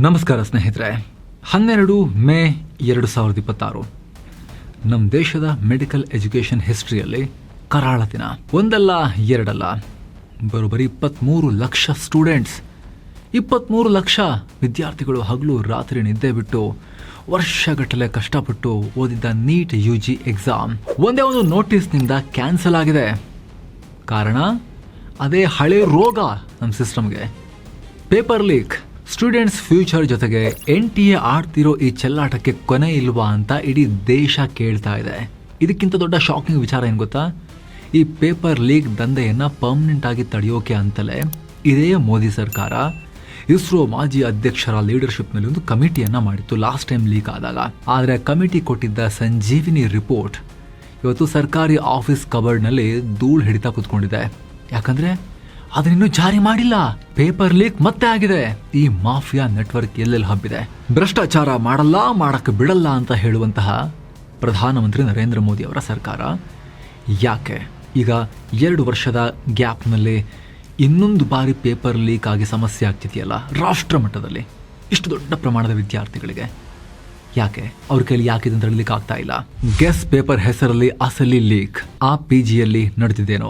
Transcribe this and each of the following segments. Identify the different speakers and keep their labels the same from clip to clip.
Speaker 1: ನಮಸ್ಕಾರ ಸ್ನೇಹಿತರೆ. 12 ಮೇ 2026 ನಮ್ಮ ದೇಶದ ಮೆಡಿಕಲ್ ಎಜುಕೇಷನ್ ಹಿಸ್ಟ್ರಿಯಲ್ಲಿ ಕರಾಳ ದಿನ. ಒಂದಲ್ಲ ಎರಡಲ್ಲ, ಬರೋಬ್ಬರಿ 23 ಲಕ್ಷ ಸ್ಟೂಡೆಂಟ್ಸ್, 23 ಲಕ್ಷ ವಿದ್ಯಾರ್ಥಿಗಳು ಹಗಲು ರಾತ್ರಿ ನಿದ್ದೆ ಬಿಟ್ಟು ವರ್ಷಗಟ್ಟಲೆ ಕಷ್ಟಪಟ್ಟು ಓದಿದ್ದ ನೀಟ್ UG ಎಕ್ಸಾಮ್ ಒಂದೇ ಒಂದು ನೋಟಿಸ್ನಿಂದ ಕ್ಯಾನ್ಸಲ್ ಆಗಿದೆ. ಕಾರಣ ಅದೇ ಹಳೆ ರೋಗ ನಮ್ಮ ಸಿಸ್ಟಮ್ಗೆ, ಪೇಪರ್ ಲೀಕ್. ಸ್ಟೂಡೆಂಟ್ಸ್ ಫ್ಯೂಚರ್ ಜೊತೆಗೆ NTA ಆಡ್ತಿರೋ ಈ ಚೆಲ್ಲಾಟಕ್ಕೆ ಕೊನೆ ಇಲ್ವಾ ಅಂತ ಇಡೀ ದೇಶ ಕೇಳ್ತಾ ಇದೆ. ಇದಕ್ಕಿಂತ ದೊಡ್ಡ ಶಾಕಿಂಗ್ ವಿಚಾರ ಏನು ಗೊತ್ತಾ? ಈ ಪೇಪರ್ ಲೀಕ್ ದಂಧೆಯನ್ನು ಪರ್ಮನೆಂಟ್ ಆಗಿ ತಡೆಯೋಕೆ ಅಂತಲೇ ಇದೇ ಮೋದಿ ಸರ್ಕಾರ ಇಸ್ರೋ ಮಾಜಿ ಅಧ್ಯಕ್ಷರ ಲೀಡರ್ಶಿಪ್ನಲ್ಲಿ ಒಂದು ಕಮಿಟಿಯನ್ನು ಮಾಡಿತ್ತು ಲಾಸ್ಟ್ ಟೈಮ್ ಲೀಕ್ ಆದಾಗ. ಆದರೆ ಕಮಿಟಿ ಕೊಟ್ಟಿದ್ದ ಸಂಜೀವಿನಿ ರಿಪೋರ್ಟ್ ಇವತ್ತು ಸರ್ಕಾರಿ ಆಫೀಸ್ ಕಬರ್ಡ್ನಲ್ಲಿ ಧೂಳು ಹಿಡಿತಾ ಕೂತ್ಕೊಂಡಿದೆ. ಯಾಕಂದ್ರೆ ಅದನ್ನಿನ್ನೂ ಜಾರಿ ಮಾಡಿಲ್ಲ. ಪೇಪರ್ ಲೀಕ್ ಮತ್ತೆ ಆಗಿದೆ. ಈ ಮಾಫಿಯಾ ನೆಟ್ವರ್ಕ್ ಎಲ್ಲೆಲ್ಲಿ ಹಬ್ಬಿದೆ. ಭ್ರಷ್ಟಾಚಾರ ಮಾಡಕ್ಕೆ ಬಿಡಲ್ಲ ಅಂತ ಹೇಳುವಂತಹ ಪ್ರಧಾನಮಂತ್ರಿ ನರೇಂದ್ರ ಮೋದಿ ಅವರ ಸರ್ಕಾರ ಯಾಕೆ ಈಗ 2 ವರ್ಷದ ಗ್ಯಾಪ್ನಲ್ಲಿ ಇನ್ನೊಂದು ಬಾರಿ ಪೇಪರ್ ಲೀಕ್ ಆಗಿ ಸಮಸ್ಯೆ ಆಗ್ತಿದೆಯಲ್ಲ ರಾಷ್ಟ್ರ ಮಟ್ಟದಲ್ಲಿ ಇಷ್ಟು ದೊಡ್ಡ ಪ್ರಮಾಣದ ವಿದ್ಯಾರ್ಥಿಗಳಿಗೆ? ಯಾಕೆ ಅವ್ರ ಕೈಲಿ ಯಾಕೆ ಇದನ್ನು ತಡಲಿಕ್ಕೆ ಆಗ್ತಾ ಇಲ್ಲ? ಗೆಸ್ ಪೇಪರ್ ಹೆಸರಲ್ಲಿ ಅಸಲಿ ಲೀಕ್ ಆ PGಯಲ್ಲಿ ನಡೆದಿದ್ದೇನೋ?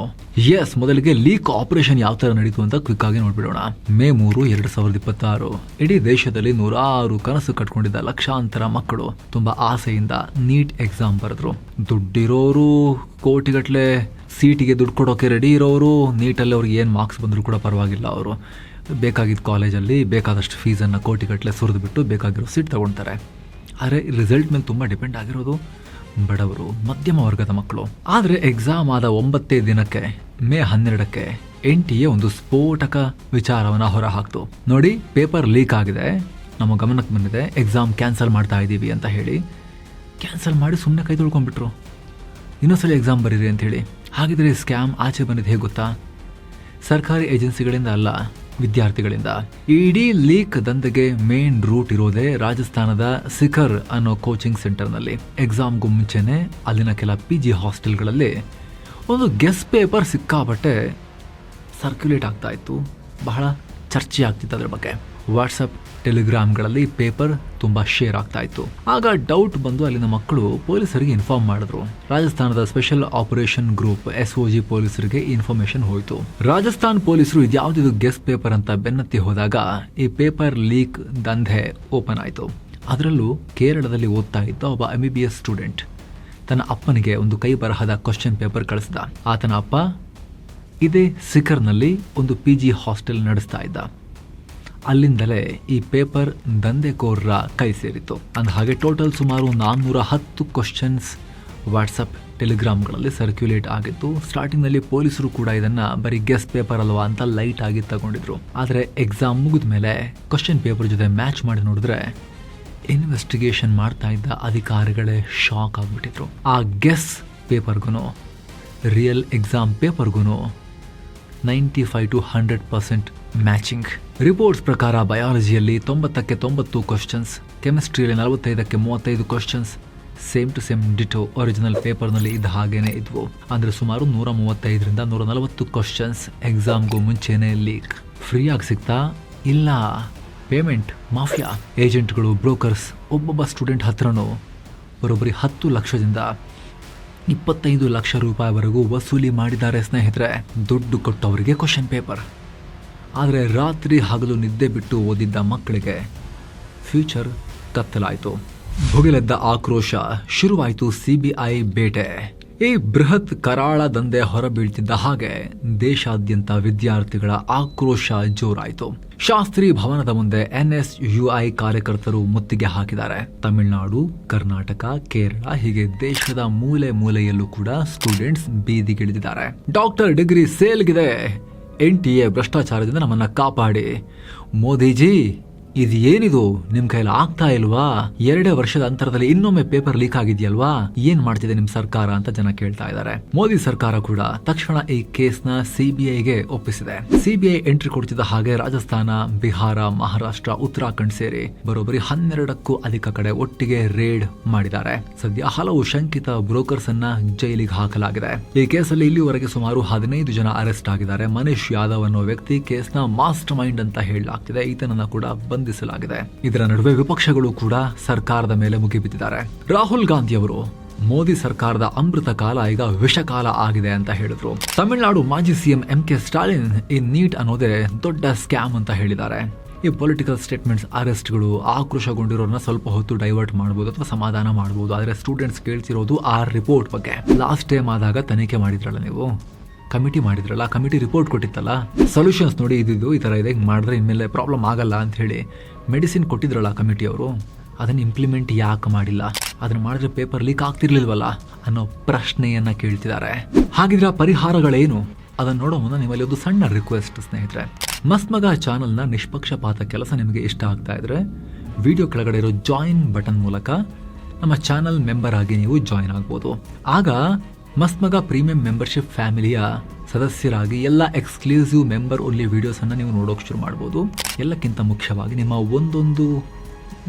Speaker 1: ಎಸ್, ಮೊದಲಿಗೆ ಲೀಕ್ ಆಪರೇಷನ್ ಯಾವ ತರ ನಡೀತು ಅಂತ ಕ್ವಿಕ್ ಆಗಿ ನೋಡ್ಬಿಡೋಣ. ಮೇ 3, 2026 ಇಡೀ ದೇಶದಲ್ಲಿ 106 ಕನಸು ಕಟ್ಕೊಂಡಿದ್ದ ಲಕ್ಷಾಂತರ ಮಕ್ಕಳು ತುಂಬಾ ಆಸೆಯಿಂದ ನೀಟ್ ಎಕ್ಸಾಮ್ ಬರೆದ್ರು. ದುಡ್ಡಿರೋರು ಕೋಟಿಗಟ್ಟಲೆ ಸೀಟಿಗೆ ದುಡ್ಡು ಕೊಡೋಕೆ ರೆಡಿ ಇರೋರು, ನೀಟಲ್ಲಿ ಅವ್ರಿಗೆ ಏನು ಮಾರ್ಕ್ಸ್ ಬಂದರೂ ಕೂಡ ಪರವಾಗಿಲ್ಲ, ಅವರು ಬೇಕಾಗಿದ್ದ ಕಾಲೇಜಲ್ಲಿ ಬೇಕಾದಷ್ಟು ಫೀಸನ್ನು ಕೋಟಿಗಟ್ಟಲೆ ಸುರಿದು ಬಿಟ್ಟು ಬೇಕಾಗಿರೋ ಸೀಟ್ ತಗೊಳ್ತಾರೆ. ಆದರೆ ರಿಸಲ್ಟ್ ಮೇಲೆ ತುಂಬ ಡಿಪೆಂಡ್ ಆಗಿರೋದು ಬಡವರು, ಮಧ್ಯಮ ವರ್ಗದ ಮಕ್ಕಳು. ಆದರೆ ಎಕ್ಸಾಮ್ ಆದ 9ನೇ ದಿನಕ್ಕೆ ಮೇ 12ಕ್ಕೆ NTA ಒಂದು ಸ್ಫೋಟಕ ವಿಚಾರವನ್ನು ಹೊರ ಹಾಕ್ತು. ನೋಡಿ, ಪೇಪರ್ ಲೀಕ್ ಆಗಿದೆ, ನಮ್ಮ ಗಮನಕ್ಕೆ ಬಂದಿದೆ, ಎಕ್ಸಾಮ್ ಕ್ಯಾನ್ಸಲ್ ಮಾಡ್ತಾ ಇದ್ದೀವಿ ಅಂತ ಹೇಳಿ ಕ್ಯಾನ್ಸಲ್ ಮಾಡಿ ಸುಮ್ಮನೆ ಕೈ ತೊಳ್ಕೊಂಡ್ಬಿಟ್ರು. ಇನ್ನೊಂದ್ಸಲ ಎಕ್ಸಾಮ್ ಬರೀರಿ ಅಂತ ಹೇಳಿ. ಹಾಗಿದ್ರೆ ಸ್ಕ್ಯಾಮ್ ಆಚೆ ಬಂದಿದ್ದು ಹೇಗೆ ಗೊತ್ತಾ? ಸರ್ಕಾರಿ ಏಜೆನ್ಸಿಗಳಿಂದ ಅಲ್ಲ, ವಿದ್ಯಾರ್ಥಿಗಳಿಂದ. ಇಡೀ ಲೀಕ್ ದಂಧೆಗೆ ಮೇನ್ ರೂಟ್ ಇರೋದೇ ರಾಜಸ್ಥಾನದ ಸಿಕರ್ ಅನ್ನೋ ಕೋಚಿಂಗ್ ಸೆಂಟರ್ನಲ್ಲಿ. ಎಕ್ಸಾಮ್ಗೂ ಮುಂಚೆನೆ ಅಲ್ಲಿನ ಕೆಲ PG ಹಾಸ್ಟೆಲ್ಗಳಲ್ಲಿ ಒಂದು ಗೆಸ್ ಪೇಪರ್ ಸಿಕ್ಕಾಪಟ್ಟೆ ಸರ್ಕ್ಯುಲೇಟ್ ಆಗ್ತಾ ಇತ್ತು, ಬಹಳ ಚರ್ಚೆ ಆಗ್ತಿತ್ತು ಅದ್ರ ಬಗ್ಗೆ. ವಾಟ್ಸಪ್, ಟೆಲಿಗ್ರಾಮ್ಗಳಲ್ಲಿ ಪೇಪರ್ ತುಂಬ ಶೇರ್ ಆಗ್ತಾ ಇತ್ತು. ಆಗ ಡೌಟ್ ಬಂದು ಅಲ್ಲಿನ ಮಕ್ಕಳು ಪೊಲೀಸರಿಗೆ ಇನ್ಫಾರ್ಮ್ ಮಾಡಿದ್ರು. ರಾಜಸ್ಥಾನದ ಸ್ಪೆಷಲ್ ಆಪರೇಷನ್ ಗ್ರೂಪ್ SOG ಪೊಲೀಸರಿಗೆ ಇನ್ಫಾರ್ಮೇಶನ್ ಹೋಯಿತು. ರಾಜಸ್ಥಾನ್ ಪೊಲೀಸರು ಇದ್ಯಾವುದಿದು ಗೆಸ್ ಪೇಪರ್ ಅಂತ ಬೆನ್ನತ್ತಿ ಹೋದಾಗ ಈ ಪೇಪರ್ ಲೀಕ್ ದಂಧೆ ಓಪನ್ ಆಯಿತು. ಅದರಲ್ಲೂ ಕೇರಳದಲ್ಲಿ ಓದ್ತಾ ಇದ್ದ ಒಬ್ಬ MBBS ಸ್ಟೂಡೆಂಟ್ ತನ್ನ ಅಪ್ಪನಿಗೆ ಒಂದು ಕೈ ಬರಹದ ಕ್ವಶನ್ ಪೇಪರ್ ಕಳಿಸಿದ. ಆತನ ಅಪ್ಪ ಇದೇ ಸಿಕರ್ನಲ್ಲಿ ಒಂದು PG ಹಾಸ್ಟೆಲ್ ನಡೆಸ್ತಾ ಇದ್ದ. ಅಲ್ಲಿಂದಲೇ ಈ ಪೇಪರ್ ದಂಧೆಕೋರರ ಕೈ ಸೇರಿತ್ತು. ಅಂದ ಹಾಗೆ ಟೋಟಲ್ ಸುಮಾರು 410 ಕ್ವಶನ್ಸ್ ವಾಟ್ಸಪ್, ಟೆಲಿಗ್ರಾಮ್ಗಳಲ್ಲಿ ಸರ್ಕ್ಯುಲೇಟ್ ಆಗಿತ್ತು. ಸ್ಟಾರ್ಟಿಂಗ್ನಲ್ಲಿ ಪೊಲೀಸರು ಕೂಡ ಇದನ್ನು ಬರೀ ಗೆಸ್ ಪೇಪರ್ ಅಲ್ವಾ ಅಂತ ಲೈಟ್ ಆಗಿ ತಗೊಂಡಿದ್ರು. ಆದರೆ ಎಕ್ಸಾಮ್ ಮುಗಿದ ಮೇಲೆ ಕ್ವಶನ್ ಪೇಪರ್ ಜೊತೆ ಮ್ಯಾಚ್ ಮಾಡಿ ನೋಡಿದ್ರೆ ಇನ್ವೆಸ್ಟಿಗೇಷನ್ ಮಾಡ್ತಾ ಇದ್ದ ಅಧಿಕಾರಿಗಳೇ ಶಾಕ್ ಆಗಿಬಿಟ್ಟಿದ್ರು. ಆ ಗೆಸ್ ಪೇಪರ್ಗೂ ರಿಯಲ್ ಎಕ್ಸಾಮ್ ಪೇಪರ್ಗೂ 95 to 100% ಮ್ಯಾಚಿಂಗ್. ರಿಪೋರ್ಟ್ಸ್ ಪ್ರಕಾರ ಬಯಾಲಜಿಯಲ್ಲಿ 90ಕ್ಕೆ 90 ಕ್ವಶನ್ಸ್, ಕೆಮಿಸ್ಟ್ರಿಯಲ್ಲಿ 45ಕ್ಕೆ 35 questions same to same ditto original ಪೇಪರ್ನಲ್ಲಿ ಇದ್ದ ಹಾಗೇನೆ ಇದ್ವು. ಅಂದರೆ ಸುಮಾರು 135ರಿಂದ 140 ಕ್ವಶನ್ಸ್ ಎಕ್ಸಾಮ್ಗೂ ಮುಂಚೆನೇ ಲೀಕ್. ಫ್ರೀಯಾಗಿ ಸಿಗ್ತಾ ಇಲ್ಲ, ಪೇಮೆಂಟ್ ಮಾಫಿಯಾ, ಏಜೆಂಟ್ಗಳು, ಬ್ರೋಕರ್ಸ್ ಒಬ್ಬೊಬ್ಬ ಸ್ಟೂಡೆಂಟ್ ಹತ್ರನೂ ಬರೋಬ್ಬರಿ 10 ಲಕ್ಷದಿಂದ 25 ಲಕ್ಷ ರೂಪಾಯಿವರೆಗೂ ವಸೂಲಿ ಮಾಡಿದ್ದಾರೆ ಸ್ನೇಹಿತರೆ. ದುಡ್ಡು ಕೊಟ್ಟವರಿಗೆ ಕ್ವಶನ್ ಪೇಪರ್. ಆದರೆ ರಾತ್ರಿ ಹಗಲು ನಿದ್ದೆ ಬಿಟ್ಟು ಓದಿದ್ದ ಮಕ್ಕಳಿಗೆ ಫ್ಯೂಚರ್ ಕತ್ತಲಾಯಿತು. ಭುಗಿಲೆದ್ದ ಆಕ್ರೋಶ, ಶುರುವಾಯಿತು CBI ಬೇಟೆ. ಈ ಬೃಹತ್ ಕರಾಳ ದಂಧೆ ಹೊರಬೀಳ್ತಿದ್ದ ಹಾಗೆ ದೇಶಾದ್ಯಂತ ವಿದ್ಯಾರ್ಥಿಗಳ ಆಕ್ರೋಶ ಜೋರಾಯಿತು. ಶಾಸ್ತ್ರಿ ಭವನದ ಮುಂದೆ NSUI ಕಾರ್ಯಕರ್ತರು ಮುತ್ತಿಗೆ ಹಾಕಿದ್ದಾರೆ. ತಮಿಳುನಾಡು, ಕರ್ನಾಟಕ, ಕೇರಳ ಹೀಗೆ ದೇಶದ ಮೂಲೆ ಮೂಲೆಯಲ್ಲೂ ಕೂಡ ಸ್ಟೂಡೆಂಟ್ಸ್ ಬೀದಿಗಿಳಿದಿದ್ದಾರೆ. ಡಾಕ್ಟರ್ ಡಿಗ್ರಿ ಸೇಲ್ಗಿದೆ, NTA ಭ್ರಷ್ಟಾಚಾರದಿಂದ ನಮ್ಮನ್ನ ಕಾಪಾಡಿ. ಮೋದಿಜಿ, ಇದು ಏನಿದು, ನಿಮ್ ಕೈಲಿ ಆಗ್ತಾ ಇಲ್ವಾ? 2 ವರ್ಷದ ಅಂತರದಲ್ಲಿ ಇನ್ನೊಮ್ಮೆ ಪೇಪರ್ ಲೀಕ್ ಆಗಿದೆಯಲ್ವಾ? ಏನ್ ಮಾಡ್ತಿದೆ ನಿಮ್ ಸರ್ಕಾರ ಅಂತ ಜನ ಕೇಳ್ತಾ ಇದ್ದಾರೆ. ಮೋದಿ ಸರ್ಕಾರ ಕೂಡ ತಕ್ಷಣ ಈ ಕೇಸ್ನ CBIಗೆ ಒಪ್ಪಿಸಿದೆ. CBI ಎಂಟ್ರಿ ಕೊಡ್ತಿದ್ದ ಹಾಗೆ ರಾಜಸ್ಥಾನ, ಬಿಹಾರ, ಮಹಾರಾಷ್ಟ್ರ, ಉತ್ತರಾಖಂಡ್ ಸೇರಿ ಬರೋಬ್ಬರಿ 12ಕ್ಕೂ ಅಧಿಕ ಕಡೆ ಒಟ್ಟಿಗೆ ರೇಡ್ ಮಾಡಿದ್ದಾರೆ. ಸದ್ಯ ಹಲವು ಶಂಕಿತ ಬ್ರೋಕರ್ಸ್ ಅನ್ನ ಜೈಲಿಗೆ ಹಾಕಲಾಗಿದೆ. ಈ ಕೇಸಲ್ಲಿ ಇಲ್ಲಿವರೆಗೆ ಸುಮಾರು 15 ಜನ ಅರೆಸ್ಟ್ ಆಗಿದ್ದಾರೆ. ಮನೀಶ್ ಯಾದವ್ ಅನ್ನೋ ವ್ಯಕ್ತಿ ಕೇಸ್ನ ಮಾಸ್ಟರ್ ಮೈಂಡ್ ಅಂತ ಹೇಳಲಾಗ್ತಿದೆ. ಈತನನ್ನ ಕೂಡ ಬಂಧಿಸಲಾಗಿದೆ. ಇದರ ನಡುವೆ ವಿಪಕ್ಷಗಳು ಕೂಡ ಸರ್ಕಾರದ ಮೇಲೆ ಮುಗಿಬಿದ್ದಿದ್ದಾರೆ. ರಾಹುಲ್ ಗಾಂಧಿ ಅವರು ಮೋದಿ ಸರ್ಕಾರದ ಅಮೃತ ಕಾಲ ಈಗ ವಿಷಕಾಲ ಆಗಿದೆ ಅಂತ ಹೇಳಿದ್ರು. ತಮಿಳುನಾಡು ಮಾಜಿ ಸಿಎಂ MK ಸ್ಟಾಲಿನ್ ಈ ನೀಟ್ ಅನ್ನೋದೇ ದೊಡ್ಡ ಸ್ಕ್ಯಾಮ್ ಅಂತ ಹೇಳಿದ್ದಾರೆ. ಈ ಪೊಲಿಟಿಕಲ್ ಸ್ಟೇಟ್ಮೆಂಟ್ಸ್, ಅರೆಸ್ಟ್ಗಳು ಆಕ್ರೋಶಗೊಂಡಿರೋರನ್ನ ಸ್ವಲ್ಪ ಹೊತ್ತು ಡೈವರ್ಟ್ ಮಾಡಬಹುದು ಅಥವಾ ಸಮಾಧಾನ ಮಾಡಬಹುದು. ಆದರೆ ಸ್ಟೂಡೆಂಟ್ಸ್ ಕೇಳ್ತಿರೋದು ಆ ರಿಪೋರ್ಟ್ ಬಗ್ಗೆ. ಲಾಸ್ಟ್ ಟೈಮ್ ಆದಾಗ ತನಿಖೆ ಮಾಡಿದ್ರಲ್ಲ, ನೀವು ಕಮಿಟಿ ಮಾಡಿದ್ರಲ್ಲ, ಕಮಿಟಿ ರಿಪೋರ್ಟ್ ಕೊಟ್ಟಿತ್ತಲ್ಲ, ಸೊಲ್ಯೂಷನ್ಸ್ ನೋಡಿ ಇದಿದ್ದು ಈ ಥರ ಇದೆ, ಹಿಂಗೆ ಮಾಡಿದ್ರೆ ಇನ್ಮೇಲೆ ಪ್ರಾಬ್ಲಮ್ ಆಗಲ್ಲ ಅಂತ ಹೇಳಿ ಮೆಡಿಸಿನ್ ಕೊಟ್ಟಿದ್ರಲ್ಲ ಕಮಿಟಿಯವರು, ಅದನ್ನು ಇಂಪ್ಲಿಮೆಂಟ್ ಯಾಕೆ ಮಾಡಿಲ್ಲ? ಅದನ್ನು ಮಾಡಿದ್ರೆ ಪೇಪರ್ ಲೀಕ್ ಆಗ್ತಿರ್ಲಿಲ್ವಲ್ಲ ಅನ್ನೋ ಪ್ರಶ್ನೆಯನ್ನ ಕೇಳ್ತಿದ್ದಾರೆ. ಹಾಗಿದ್ರೆ ಪರಿಹಾರಗಳೇನು? ಅದನ್ನು ನೋಡೋ ಮುನ್ನ ನಿಮ್ಮಲ್ಲಿ ಒಂದು ಸಣ್ಣ ರಿಕ್ವೆಸ್ಟ್ ಸ್ನೇಹಿತರೆ. ಮಸ್ತ್ ಮಗ ಚಾನಲ್ನ ನಿಷ್ಪಕ್ಷಪಾತ ಕೆಲಸ ನಿಮಗೆ ಇಷ್ಟ ಆಗ್ತಾ ಇದ್ರೆ ವಿಡಿಯೋ ಕೆಳಗಡೆ ಇರೋ ಜಾಯಿನ್ ಬಟನ್ ಮೂಲಕ ನಮ್ಮ ಚಾನಲ್ ಮೆಂಬರ್ ಆಗಿ ನೀವು ಜಾಯಿನ್ ಆಗ್ಬೋದು. ಆಗ ಮಸ್ತ್ ಮಗ ಪ್ರೀಮಿಯಂ ಮೆಂಬರ್ಶಿಪ್ ಫ್ಯಾಮಿಲಿಯ ಸದಸ್ಯರಾಗಿ ಎಲ್ಲ ಎಕ್ಸ್ಕ್ಲೂಸಿವ್ ಮೆಂಬರ್ ಓನ್ಲಿ ವಿಡಿಯೋಸನ್ನು ನೀವು ನೋಡೋಕೆ ಶುರು ಮಾಡ್ಬೋದು. ಎಲ್ಲಕ್ಕಿಂತ ಮುಖ್ಯವಾಗಿ ನಿಮ್ಮ ಒಂದೊಂದು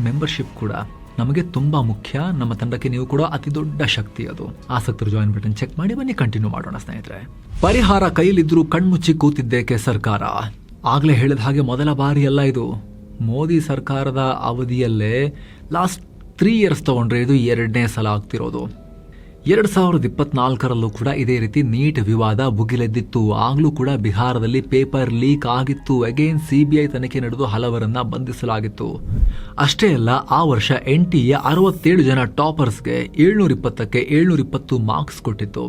Speaker 1: ಮೆಂಬರ್ಶಿಪ್ ಕೂಡ ನಮಗೆ ತುಂಬಾ ಮುಖ್ಯ. ನಮ್ಮ ತಂಡಕ್ಕೆ ನೀವು ಕೂಡ ಅತಿ ದೊಡ್ಡ ಶಕ್ತಿ. ಅದು ಆಸಕ್ತರು ಜಾಯಿನ್ ಬಟನ್ ಚೆಕ್ ಮಾಡಿ ಬನ್ನಿ, ಕಂಟಿನ್ಯೂ ಮಾಡೋಣ ಸ್ನೇಹಿತರೆ. ಪರಿಹಾರ ಕೈಲಿದ್ರು ಕಣ್ಮುಚ್ಚಿ ಕೂತಿದ್ದೇಕೆ ಸರ್ಕಾರ? ಆಗ್ಲೇ ಹೇಳಿದ ಹಾಗೆ ಮೊದಲ ಬಾರಿ ಅಲ್ಲ ಇದು. ಮೋದಿ ಸರ್ಕಾರದ ಅವಧಿಯಲ್ಲೇ ಲಾಸ್ಟ್ 3 years ತಗೊಂಡ್ರೆ ಇದು 2ನೇ ಸಲ ಆಗ್ತಿರೋದು. 2024ರಲ್ಲೂ ಕೂಡ ಇದೇ ರೀತಿ ನೀಟ್ ವಿವಾದ ಭುಗಿಲೆದ್ದಿತ್ತು. ಆಗ್ಲೂ ಕೂಡ ಬಿಹಾರದಲ್ಲಿ ಪೇಪರ್ ಲೀಕ್ ಆಗಿತ್ತು. ಅಗೇನ್ CBI ತನಿಖೆ ನಡೆದು ಹಲವರನ್ನ ಬಂಧಿಸಲಾಗಿತ್ತು. ಅಷ್ಟೇ ಅಲ್ಲ, ಆ ವರ್ಷ NTA 67 ಜನ ಟಾಪರ್ಸ್ಗೆ 720ಕ್ಕೆ 720 ಮಾರ್ಕ್ಸ್ ಕೊಟ್ಟಿತ್ತು.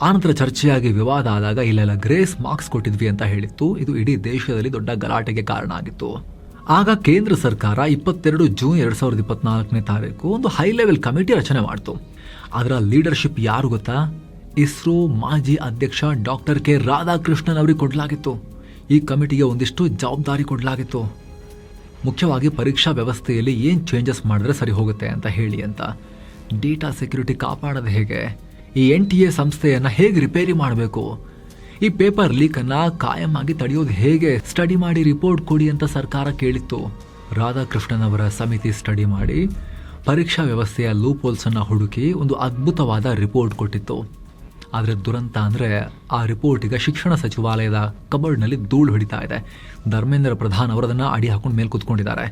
Speaker 1: ಆನಂತರ ಚರ್ಚೆಯಾಗಿ ವಿವಾದ ಆದಾಗ ಇಲ್ಲೆಲ್ಲ ಗ್ರೇಸ್ ಮಾರ್ಕ್ಸ್ ಕೊಟ್ಟಿದ್ವಿ ಅಂತ ಹೇಳಿತ್ತು. ಇದು ಇಡೀ ದೇಶದಲ್ಲಿ ದೊಡ್ಡ ಗಲಾಟೆಗೆ ಕಾರಣ ಆಗಿತ್ತು. ಆಗ ಕೇಂದ್ರ ಸರ್ಕಾರ 22 ಜೂನ್ 2024ನೇ ತಾರೀಕು ಒಂದು ಹೈ ಲೆವೆಲ್ ಕಮಿಟಿ ರಚನೆ ಮಾಡಿತು. ಅದರ ಲೀಡರ್ಶಿಪ್ ಯಾರು ಗೊತ್ತಾ? ಇಸ್ರೋ ಮಾಜಿ ಅಧ್ಯಕ್ಷ ಡಾಕ್ಟರ್ ಕೆ ರಾಧಾಕೃಷ್ಣನ್ ಅವರಿಗೆ ಕೊಡಲಾಗಿತ್ತು. ಈ ಕಮಿಟಿಗೆ ಒಂದಿಷ್ಟು ಜವಾಬ್ದಾರಿ ಕೊಡಲಾಗಿತ್ತು. ಮುಖ್ಯವಾಗಿ ಪರೀಕ್ಷಾ ವ್ಯವಸ್ಥೆಯಲ್ಲಿ ಏನು ಚೇಂಜಸ್ ಮಾಡಿದ್ರೆ ಸರಿ ಹೋಗುತ್ತೆ ಅಂತ ಹೇಳಿ ಅಂತ. ಡೇಟಾ ಸೆಕ್ಯೂರಿಟಿ ಕಾಪಾಡೋದು ಹೇಗೆ, ಈ NTA ಸಂಸ್ಥೆಯನ್ನು ಹೇಗೆ ರಿಪೇರಿ ಮಾಡಬೇಕು, ಈ ಪೇಪರ್ ಲೀಕನ್ನು ಕಾಯಂ ಆಗಿ ತಡೆಯೋದು ಹೇಗೆ, ಸ್ಟಡಿ ಮಾಡಿ ರಿಪೋರ್ಟ್ ಕೊಡಿ ಅಂತ ಸರ್ಕಾರ ಕೇಳಿತ್ತು. ರಾಧಾಕೃಷ್ಣನ್ ಅವರ ಸಮಿತಿ ಸ್ಟಡಿ ಮಾಡಿ ಪರೀಕ್ಷಾ ವ್ಯವಸ್ಥೆಯ ಲೂಪ್ ಹೋಲ್ಸನ್ನು ಹುಡುಕಿ ಒಂದು ಅದ್ಭುತವಾದ ರಿಪೋರ್ಟ್ ಕೊಟ್ಟಿತ್ತು. ಆದರೆ ದುರಂತ ಅಂದರೆ ಆ ರಿಪೋರ್ಟ್ ಈಗ ಶಿಕ್ಷಣ ಸಚಿವಾಲಯದ ಕಬರ್ಡ್ನಲ್ಲಿ ಧೂಳು ಹಿಡಿತಾ ಇದೆ. ಧರ್ಮೇಂದ್ರ ಪ್ರಧಾನ್ ಅವರದನ್ನು ಅಡಿ ಹಾಕೊಂಡು ಮೇಲೆ ಕೂತ್ಕೊಂಡಿದ್ದಾರೆ.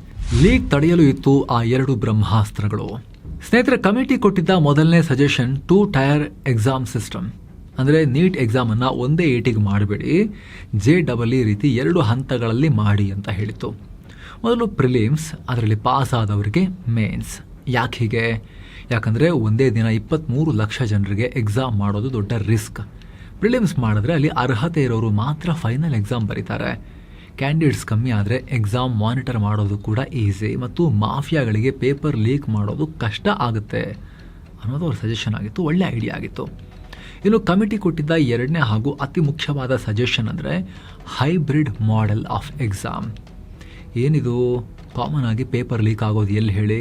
Speaker 1: ಲೀಕ್ ತಡೆಯಲು ಇತ್ತು ಆ 2 ಬ್ರಹ್ಮಾಸ್ತ್ರಗಳು. ಸ್ನೇಹಿತರೆ, ಕಮಿಟಿ ಕೊಟ್ಟಿದ್ದ ಮೊದಲನೇ ಸಜೆಷನ್ 2 ಟೈರ್ ಎಕ್ಸಾಮ್ ಸಿಸ್ಟಮ್. ಅಂದರೆ ನೀಟ್ ಎಕ್ಸಾಮನ್ನು ಒಂದೇ ಏಟಿಗೆ ಮಾಡಬೇಡಿ, JEE ರೀತಿ 2 ಹಂತಗಳಲ್ಲಿ ಮಾಡಿ ಅಂತ ಹೇಳಿತ್ತು. ಮೊದಲು ಪ್ರಿಲಿಮ್ಸ್, ಅದರಲ್ಲಿ ಪಾಸ್ ಆದವರಿಗೆ ಮೇನ್ಸ್. ಯಾಕೆ ಹೀಗೆ? ಯಾಕಂದರೆ ಒಂದೇ ದಿನ 23 ಲಕ್ಷ ಜನರಿಗೆ ಎಕ್ಸಾಮ್ ಮಾಡೋದು ದೊಡ್ಡ ರಿಸ್ಕ್. ಪ್ರಿಲಿಮ್ಸ್ ಮಾಡಿದ್ರೆ ಅಲ್ಲಿ ಅರ್ಹತೆ ಇರೋರು ಮಾತ್ರ ಫೈನಲ್ ಎಕ್ಸಾಮ್ ಬರೀತಾರೆ. ಕ್ಯಾಂಡಿಡೇಟ್ಸ್ ಕಮ್ಮಿ ಆದರೆ ಎಕ್ಸಾಮ್ ಮಾನಿಟರ್ ಮಾಡೋದು ಕೂಡ ಈಸಿ ಮತ್ತು ಮಾಫಿಯಾಗಳಿಗೆ ಪೇಪರ್ ಲೀಕ್ ಮಾಡೋದು ಕಷ್ಟ ಆಗುತ್ತೆ ಅನ್ನೋದು ಅವ್ರ ಸಜೆಷನ್ ಆಗಿತ್ತು. ಒಳ್ಳೆ ಐಡಿಯಾ ಆಗಿತ್ತು. ಇನ್ನು ಕಮಿಟಿ ಕೊಟ್ಟಿದ್ದ 2ನೇ ಹಾಗೂ ಅತಿ ಮುಖ್ಯವಾದ ಸಜೆಷನ್ ಅಂದರೆ ಹೈಬ್ರಿಡ್ ಮಾಡೆಲ್ ಆಫ್ ಎಕ್ಸಾಮ್. ಏನಿದು? ಕಾಮನ್ ಆಗಿ ಪೇಪರ್ ಲೀಕ್ ಆಗೋದು ಎಲ್ಲಿ ಹೇಳಿ?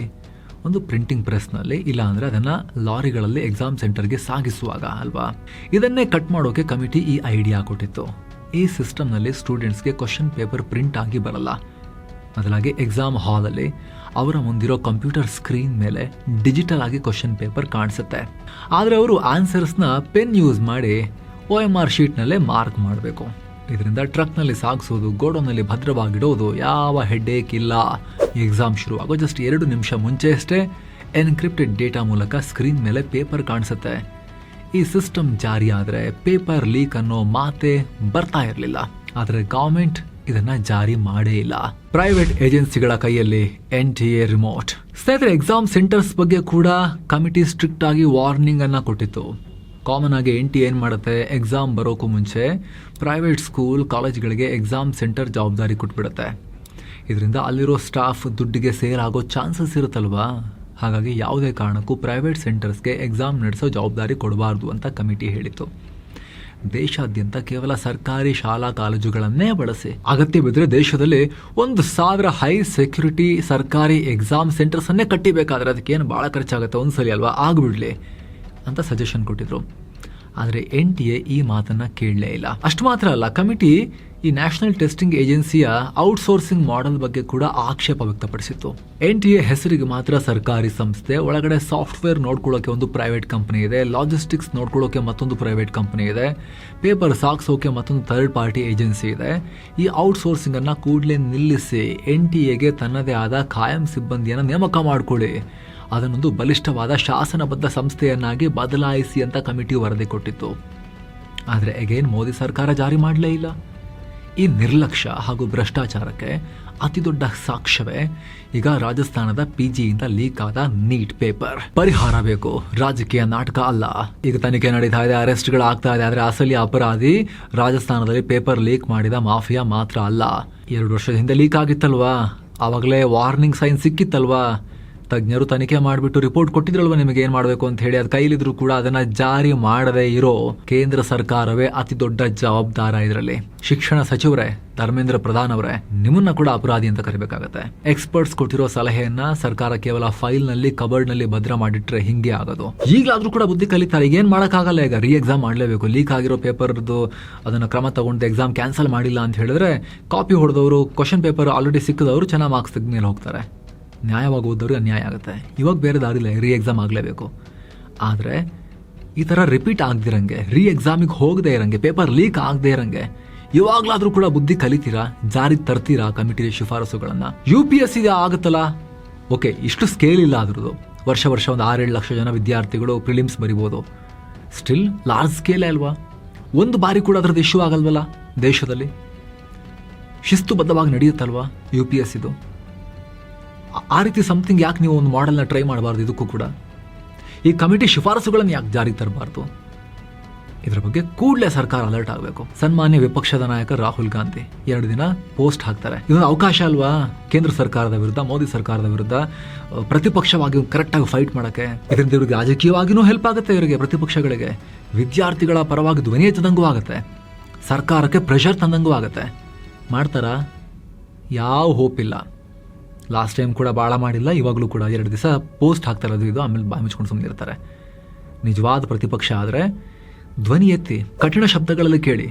Speaker 1: ಒಂದು ಪ್ರಿಂಟಿಂಗ್ ಪ್ರೆಸ್ನಲ್ಲಿ, ಇಲ್ಲ ಅಂದರೆ ಅದನ್ನು ಲಾರಿಗಳಲ್ಲಿ ಎಕ್ಸಾಮ್ ಸೆಂಟರ್ಗೆ ಸಾಗಿಸುವಾಗ ಅಲ್ವಾ? ಇದನ್ನೇ ಕಟ್ ಮಾಡೋಕೆ ಕಮಿಟಿ ಈ ಐಡಿಯಾ ಕೊಟ್ಟಿತ್ತು. ಈ ಸಿಸ್ಟಮ್ನಲ್ಲಿ ಸ್ಟೂಡೆಂಟ್ಸ್ಗೆ ಕ್ವಶನ್ ಪೇಪರ್ ಪ್ರಿಂಟ್ ಆಗಿ ಬರಲ್ಲ. ಬದಲಾಗಿ ಎಕ್ಸಾಮ್ ಹಾಲಲ್ಲಿ ಅವರ ಮುಂದಿರೋ ಕಂಪ್ಯೂಟರ್ ಸ್ಕ್ರೀನ್ ಮೇಲೆ ಡಿಜಿಟಲ್ ಆಗಿ ಕ್ವಶನ್ ಪೇಪರ್ ಕಾಣಿಸುತ್ತೆ. ಆದರೆ ಅವರು ಆನ್ಸರ್ಸ್ನ ಪೆನ್ ಯೂಸ್ ಮಾಡಿ OMR ಶೀಟ್ನಲ್ಲೇ ಮಾರ್ಕ್ ಮಾಡಬೇಕು. ಇದರಿಂದ ಟ್ರಕ್ನಲ್ಲಿ ಸಾಗಿಸೋದು, ಗೋಡೌನಲ್ಲಿ ಭದ್ರವಾಗಿಡೋದು, ಯಾವ ಹೆಡ್ಡೇಕ್ ಇಲ್ಲ. ಎಕ್ಸಾಮ್ ಶುರುವಾಗೋ ಜಸ್ಟ್ 2 ನಿಮಿಷ ಮುಂಚೆ ಅಷ್ಟೇ ಎನ್ಕ್ರಿಪ್ಟೆಡ್ ಡೇಟಾ ಮೂಲಕ ಸ್ಕ್ರೀನ್ ಮೇಲೆ ಪೇಪರ್ ಕಾಣಿಸುತ್ತೆ. ಈ ಸಿಸ್ಟಮ್ ಜಾರಿ ಆದರೆ ಪೇಪರ್ ಲೀಕ್ ಅನ್ನೋ ಮಾತೇ ಬರ್ತಾ ಇರಲಿಲ್ಲ. ಆದರೆ ಗವರ್ಮೆಂಟ್ ಇದನ್ನ ಜಾರಿ ಮಾಡೇ ಇಲ್ಲ. ಪ್ರೈವೇಟ್ ಏಜೆನ್ಸಿಗಳ ಕೈಯಲ್ಲಿ NTA ರಿಮೋಟ್. ಸ್ನೇಹಿತರೆ, ಎಕ್ಸಾಮ್ ಸೆಂಟರ್ಸ್ ಬಗ್ಗೆ ಕೂಡ ಕಮಿಟಿ ಸ್ಟ್ರಿಕ್ಟ್ ಆಗಿ ವಾರ್ನಿಂಗ್ ಅನ್ನ ಕೊಟ್ಟಿತ್ತು. ಕಾಮನ್ ಆಗಿ NTA ಏನು ಮಾಡುತ್ತೆ, ಎಕ್ಸಾಮ್ ಬರೋಕ್ಕೂ ಮುಂಚೆ ಪ್ರೈವೇಟ್ ಸ್ಕೂಲ್ ಕಾಲೇಜ್ಗಳಿಗೆ ಎಕ್ಸಾಮ್ ಸೆಂಟರ್ ಜವಾಬ್ದಾರಿ ಕೊಟ್ಬಿಡುತ್ತೆ. ಇದರಿಂದ ಅಲ್ಲಿರೋ ಸ್ಟಾಫ್ ದುಡ್ಡಿಗೆ ಸೇರ್ ಆಗೋ ಚಾನ್ಸಸ್ ಇರುತ್ತಲ್ವಾ? ಹಾಗಾಗಿ ಯಾವುದೇ ಕಾರಣಕ್ಕೂ ಪ್ರೈವೇಟ್ ಸೆಂಟರ್ಸ್ಗೆ ಎಕ್ಸಾಮ್ ನಡೆಸೋ ಜವಾಬ್ದಾರಿ ಕೊಡಬಾರ್ದು ಅಂತ ಕಮಿಟಿ ಹೇಳಿತ್ತು. ದೇಶಾದ್ಯಂತ ಕೇವಲ ಸರ್ಕಾರಿ ಶಾಲಾ ಕಾಲೇಜುಗಳನ್ನೇ ಬಳಸಿ, ಅಗತ್ಯ ಬಿದ್ದರೆ ದೇಶದಲ್ಲಿ 1,000 ಹೈ ಸೆಕ್ಯೂರಿಟಿ ಸರ್ಕಾರಿ ಎಕ್ಸಾಮ್ ಸೆಂಟರ್ಸ್ ಅನ್ನೇ ಕಟ್ಟಿಬೇಕಾದ್ರೆ ಅದಕ್ಕೇನು ಭಾಳ ಖರ್ಚಾಗುತ್ತೆ ಒಂದ್ಸಲಿ ಅಲ್ವಾ, ಆಗ್ಬಿಡ್ಲಿ ಅಂತ ಸಜೆಷನ್ ಕೊಟ್ಟಿದ್ರು. ಆದರೆ NTA ಈ ಮಾತನ್ನ ಕೇಳಲೇ ಇಲ್ಲ. ಅಷ್ಟು ಮಾತ್ರ ಅಲ್ಲ, ಕಮಿಟಿ ಈ ನ್ಯಾಷನಲ್ ಟೆಸ್ಟಿಂಗ್ ಏಜೆನ್ಸಿಯ ಔಟ್ಸೋರ್ಸಿಂಗ್ ಮಾಡೆಲ್ ಬಗ್ಗೆ ಕೂಡ ಆಕ್ಷೇಪ ವ್ಯಕ್ತಪಡಿಸಿತ್ತು. NTA ಹೆಸರಿಗೆ ಮಾತ್ರ ಸರ್ಕಾರಿ ಸಂಸ್ಥೆ, ಒಳಗಡೆ ಸಾಫ್ಟ್ವೇರ್ ನೋಡ್ಕೊಳ್ಳೋಕೆ ಒಂದು ಪ್ರೈವೇಟ್ ಕಂಪನಿ ಇದೆ, ಲಾಜಿಸ್ಟಿಕ್ಸ್ ನೋಡ್ಕೊಳ್ಳೋಕೆ ಮತ್ತೊಂದು ಪ್ರೈವೇಟ್ ಕಂಪನಿ ಇದೆ, ಪೇಪರ್ ಸಾಗಿಸೋಕೆ ಮತ್ತೊಂದು ಥರ್ಡ್ ಪಾರ್ಟಿ ಏಜೆನ್ಸಿ ಇದೆ. ಈ ಔಟ್ಸೋರ್ಸಿಂಗ್ ಅನ್ನ ಕೂಡಲೇ ನಿಲ್ಲಿಸಿ NTAಗೆ ತನ್ನದೇ ಆದ ಖಾಯಂ ಸಿಬ್ಬಂದಿಯನ್ನು ನೇಮಕ ಮಾಡಿಕೊಳ್ಳಿ, ಅದನ್ನೊಂದು ಬಲಿಷ್ಠವಾದ ಶಾಸನಬದ್ಧ ಸಂಸ್ಥೆಯನ್ನಾಗಿ ಬದಲಾಯಿಸಿ ಅಂತ ಕಮಿಟಿ ವರದಿ ಕೊಟ್ಟಿತ್ತು. ಆದರೆ ಅಗೇನ್ ಮೋದಿ ಸರ್ಕಾರ ಜಾರಿ ಮಾಡಲೇ ಇಲ್ಲ. ಈ ನಿರ್ಲಕ್ಷ್ಯ ಹಾಗೂ ಭ್ರಷ್ಟಾಚಾರಕ್ಕೆ ಅತಿ ದೊಡ್ಡ ಸಾಕ್ಷ್ಯವೇ ಈಗ ರಾಜಸ್ಥಾನದ PGಯಿಂದ ಲೀಕ್ ಆದ ನೀಟ್ ಪೇಪರ್. ಪರಿಹಾರ ಬೇಕು, ರಾಜಕೀಯ ನಾಟಕ ಅಲ್ಲ. ಈಗ ತನಿಖೆ ನಡೀತಾ ಇದೆ, ಅರೆಸ್ಟ್ಗಳಾಗ್ತಾ ಇದೆ. ಆದರೆ ಅಸಲಿ ಅಪರಾಧಿ ರಾಜಸ್ಥಾನದಲ್ಲಿ ಪೇಪರ್ ಲೀಕ್ ಮಾಡಿದ ಮಾಫಿಯಾ ಮಾತ್ರ ಅಲ್ಲ. 2 ವರ್ಷದ ಹಿಂದೆ ಲೀಕ್ ಆಗಿತ್ತಲ್ವಾ, ಆವಾಗಲೇ ವಾರ್ನಿಂಗ್ ಸೈನ್ ಸಿಕ್ಕಿತ್ತಲ್ವಾ, ತಜ್ಞರು ತನಿಖೆ ಮಾಡಿಬಿಟ್ಟು ರಿಪೋರ್ಟ್ ಕೊಟ್ಟಿದ್ರಲ್ವ ನಿಮಗೆ ಏನು ಮಾಡಬೇಕು ಅಂತ ಹೇಳಿ. ಅದು ಕೈಲಿದ್ರು ಕೂಡ ಅದನ್ನ ಜಾರಿ ಮಾಡದೇ ಇರೋ ಕೇಂದ್ರ ಸರ್ಕಾರವೇ ಅತಿ ದೊಡ್ಡ ಜವಾಬ್ದಾರ. ಇದರಲ್ಲಿ ಶಿಕ್ಷಣ ಸಚಿವರೇ, ಧರ್ಮೇಂದ್ರ ಪ್ರಧಾನ್ ಅವರೇ, ನಿಮ್ಮನ್ನ ಕೂಡ ಅಪರಾಧಿ ಅಂತ ಕರಿಬೇಕಾಗತ್ತೆ. ಎಕ್ಸ್ಪರ್ಟ್ಸ್ ಕೊಟ್ಟಿರೋ ಸಲಹೆಯನ್ನ ಸರ್ಕಾರ ಕೇವಲ ಫೈಲ್ ನಲ್ಲಿ ಕಬರ್ಡ್ ನಲ್ಲಿ ಭದ್ರ ಮಾಡಿಟ್ರೆ ಹಿಂಗೆ ಆಗೋದು. ಈಗಲಾದ್ರೂ ಕೂಡ ಬುದ್ಧಿ ಕಲಿತಾರೆ. ಈಗ ಏನ್ ಮಾಡಕ್ಕಾಗಲ್ಲ, ಈಗ ಎಕ್ಸಾಮ್ ಮಾಡಲೇಬೇಕು. ಲೀಕ್ ಆಗಿರೋ ಪೇಪರ್ದು ಅದನ್ನ ಕ್ರಮ ತಗೊಂಡು ಎಕ್ಸಾಮ್ ಕ್ಯಾನ್ಸಲ್ ಮಾಡಿಲ್ಲ ಅಂತ ಹೇಳಿದ್ರೆ ಕಾಪಿ ಹೊಡೆದವರು, ಕ್ವಶನ್ ಪೇಪರ್ ಆಲ್ರೆಡಿ ಸಿಕ್ಕಿದವರು ಚೆನ್ನಾಗಿ ಮಾರ್ಕ್ಸ್ ತೆಗೆದ್ಮೇಲೆ ಹೋಗ್ತಾರೆ. ನ್ಯಾಯವಾಗಿ ಓದೋರಿಗೆ ಅನ್ಯಾಯ ಆಗುತ್ತೆ. ಇವಾಗ ಬೇರೆ ದಾರಿಲ್ಲ, ಎಕ್ಸಾಮ್ ಆಗಲೇಬೇಕು. ಆದರೆ ಈ ಥರ ರಿಪೀಟ್ ಆಗದಿರಂಗೆ, ಎಕ್ಸಾಮಿಗೆ ಹೋಗದೆ ಇರಂಗೆ, ಪೇಪರ್ ಲೀಕ್ ಆಗದೆ ಇರಂಗೆ ಇವಾಗಲಾದರೂ ಕೂಡ ಬುದ್ಧಿ ಕಲಿತೀರಾ, ಜಾರಿಗೆ ತರ್ತೀರಾ ಕಮಿಟಿ ಶಿಫಾರಸುಗಳನ್ನು. UPSC ಆಗುತ್ತಲ್ಲ, ಓಕೆ, ಇಷ್ಟು ಸ್ಕೇಲ್ ಇಲ್ಲ ಅದ್ರದ್ದು. ವರ್ಷ ಒಂದು 6-7 ಲಕ್ಷ ಜನ ವಿದ್ಯಾರ್ಥಿಗಳು ಪ್ರಿಲಿಮ್ಸ್ ಬರಿಬೋದು. ಸ್ಟಿಲ್ ಲಾರ್ಜ್ ಸ್ಕೇಲೇ ಅಲ್ವಾ. ಒಂದು ಬಾರಿ ಕೂಡ ಅದ್ರದ್ದು ಇಶ್ಯೂ ಆಗಲ್ವಲ್ಲ ದೇಶದಲ್ಲಿ. ಶಿಸ್ತುಬದ್ಧವಾಗಿ ನಡೆಯುತ್ತಲ್ವಾ UPSCದು. ಆ ರೀತಿ ಸಮಥಿಂಗ್ ಯಾಕೆ ನೀವು ಒಂದು ಮಾಡೆಲ್ನ ಟ್ರೈ ಮಾಡಬಾರ್ದು ಇದಕ್ಕೂ ಕೂಡ? ಈ ಕಮಿಟಿ ಶಿಫಾರಸುಗಳನ್ನು ಯಾಕೆ ಜಾರಿಗೆ ತರಬಾರ್ದು? ಇದರ ಬಗ್ಗೆ ಕೂಡಲೇ ಸರ್ಕಾರ ಅಲರ್ಟ್ ಆಗಬೇಕು. ಸನ್ಮಾನ್ಯ ವಿಪಕ್ಷದ ನಾಯಕ ರಾಹುಲ್ ಗಾಂಧಿ 2 ದಿನ ಪೋಸ್ಟ್ ಹಾಕ್ತಾರೆ. ಇದೊಂದು ಅವಕಾಶ ಅಲ್ವಾ ಕೇಂದ್ರ ಸರ್ಕಾರದ ವಿರುದ್ಧ, ಮೋದಿ ಸರ್ಕಾರದ ವಿರುದ್ಧ ಪ್ರತಿಪಕ್ಷವಾಗಿ ಕರೆಕ್ಟಾಗಿ ಫೈಟ್ ಮಾಡೋಕ್ಕೆ. ಇದರಿಂದ ಇವ್ರಿಗೆ ರಾಜಕೀಯವಾಗಿಯೂ ಹೆಲ್ಪ್ ಆಗುತ್ತೆ, ಇವರಿಗೆ ಪ್ರತಿಪಕ್ಷಗಳಿಗೆ ವಿದ್ಯಾರ್ಥಿಗಳ ಪರವಾಗಿ ಧ್ವನಿ ಎತ್ತದಂಗೂ ಆಗುತ್ತೆ, ಸರ್ಕಾರಕ್ಕೆ ಪ್ರೆಷರ್ ತಂದಂಗೂ ಆಗುತ್ತೆ. ಮಾಡ್ತಾರಾ? ಯಾವ ಹೋಪ್ ಇಲ್ಲ. ಲಾಸ್ಟ್ ಟೈಮ್ ಕೂಡ ಭಾಳ ಮಾಡಿಲ್ಲ, ಇವಾಗಲೂ ಕೂಡ 2 ದಿವಸ ಪೋಸ್ಟ್ ಹಾಕ್ತಾ ಇರೋದು ಇದು, ಆಮೇಲೆ ಬಾಯಿ ಮುಚ್ಕೊಂಡು ಸುಮ್ಮನಿರ್ತಾರೆ. ನಿಜವಾದ ಪ್ರತಿಪಕ್ಷ ಆದರೆ ಧ್ವನಿ ಎತ್ತಿ ಕಠಿಣ ಶಬ್ದಗಳಲ್ಲಿ ಕೇಳಿ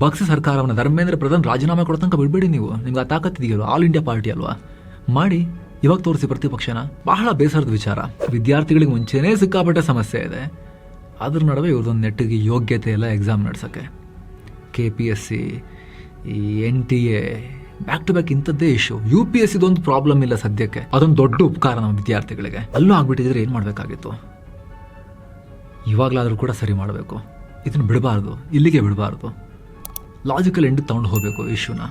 Speaker 1: ಬಗ್ಸಿ ಸರ್ಕಾರವನ್ನು. ಧರ್ಮೇಂದ್ರ ಪ್ರಧಾನ್ ರಾಜೀನಾಮೆ ಕೊಡೋ ತನಕ ಬಿಡಬೇಡಿ ನೀವು. ನಿಮ್ಗೆ ಆ ತಾಕತ್ತಿದೆಯಲ್ಲ, ಆಲ್ ಇಂಡಿಯಾ ಪಾರ್ಟಿ ಅಲ್ವಾ, ಮಾಡಿ. ಇವಾಗ ತೋರಿಸಿ ಪ್ರತಿಪಕ್ಷನ. ಬಹಳ ಬೇಸರದ ವಿಚಾರ. ವಿದ್ಯಾರ್ಥಿಗಳಿಗೆ ಮುಂಚೆನೇ ಸಿಕ್ಕಾಪಟ್ಟೆ ಸಮಸ್ಯೆ ಇದೆ, ಅದ್ರ ನಡುವೆ ಇವ್ರದೊಂದು ನೆಟ್ಟಿಗೆ ಯೋಗ್ಯತೆ ಇಲ್ಲ ಎಕ್ಸಾಮ್ ನಡೆಸೋಕ್ಕೆ. KPSC, ಈ NTA ಬ್ಯಾಕ್ ಟು ಬ್ಯಾಕ್ ಇಂಥದ್ದೇ ಇಶ್ಯೂ. UPSC ಇದೊಂದು ಪ್ರಾಬ್ಲಮ್ ಇಲ್ಲ ಸದ್ಯಕ್ಕೆ, ಅದೊಂದು ದೊಡ್ಡ ಉಪಕಾರ ನಮ್ಮ ವಿದ್ಯಾರ್ಥಿಗಳಿಗೆ. ಅಲ್ಲೂ ಆಗ್ಬಿಟ್ಟಿದ್ರೆ ಏನು ಮಾಡಬೇಕಾಗಿತ್ತು? ಇವಾಗಲಾದರೂ ಕೂಡ ಸರಿ ಮಾಡಬೇಕು. ಇದನ್ನು ಬಿಡಬಾರ್ದು, ಇಲ್ಲಿಗೆ ಬಿಡಬಾರ್ದು. ಲಾಜಿಕಲ್ ಎಂಡ್ ತಗೊಂಡು ಹೋಗಬೇಕು ಇಶ್ಯೂನ.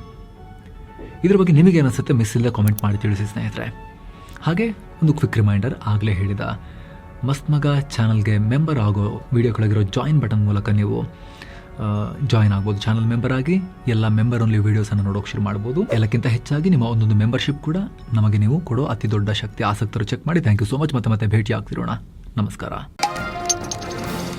Speaker 1: ಇದ್ರ ಬಗ್ಗೆ ನಿಮಗೆ ಅನಿಸುತ್ತೆ ಮಿಸ್ ಇಲ್ಲದೆ ಕಾಮೆಂಟ್ ಮಾಡಿ ತಿಳಿಸಿ ಸ್ನೇಹಿತರೆ. ಹಾಗೆ ಒಂದು ಕ್ವಿಕ್ ರಿಮೈಂಡರ್, ಆಗಲೇ ಹೇಳಿದ ಮಸ್ತ್ ಮಗ ಚಾನಲ್ಗೆ ಮೆಂಬರ್ ಆಗೋ ವಿಡಿಯೋ ಕೆಳಗಿರೋ ಜಾಯಿನ್ ಬಟನ್ ಮೂಲಕ ನೀವು ಜಾಯಿನ್ ಆಗ್ಬೋದು. ಚಾನಲ್ ಮೆಂಬರ್ ಆಗಿ ಎಲ್ಲ ಮೆಂಬರ್ ಓನ್ಲಿ ವೀಡಿಯೋಸನ್ನು ನೋಡೋಕೆ ಶುರು ಮಾಡ್ಬೋದು. ಎಲ್ಲಕ್ಕಿಂತ ಹೆಚ್ಚಾಗಿ ನಿಮ್ಮ ಒಂದೊಂದು ಮೆಂಬರ್ಶಿಪ್ ಕೂಡ ನಮಗೆ ನೀವು ಕೊಡೋ ಅತಿ ದೊಡ್ಡ ಶಕ್ತಿ. ಆಸಕ್ತರು ಚೆಕ್ ಮಾಡಿ. Thank you so much. ಮತ್ತೆ ಭೇಟಿ ಆಗ್ತಿರೋಣ. ನಮಸ್ಕಾರ.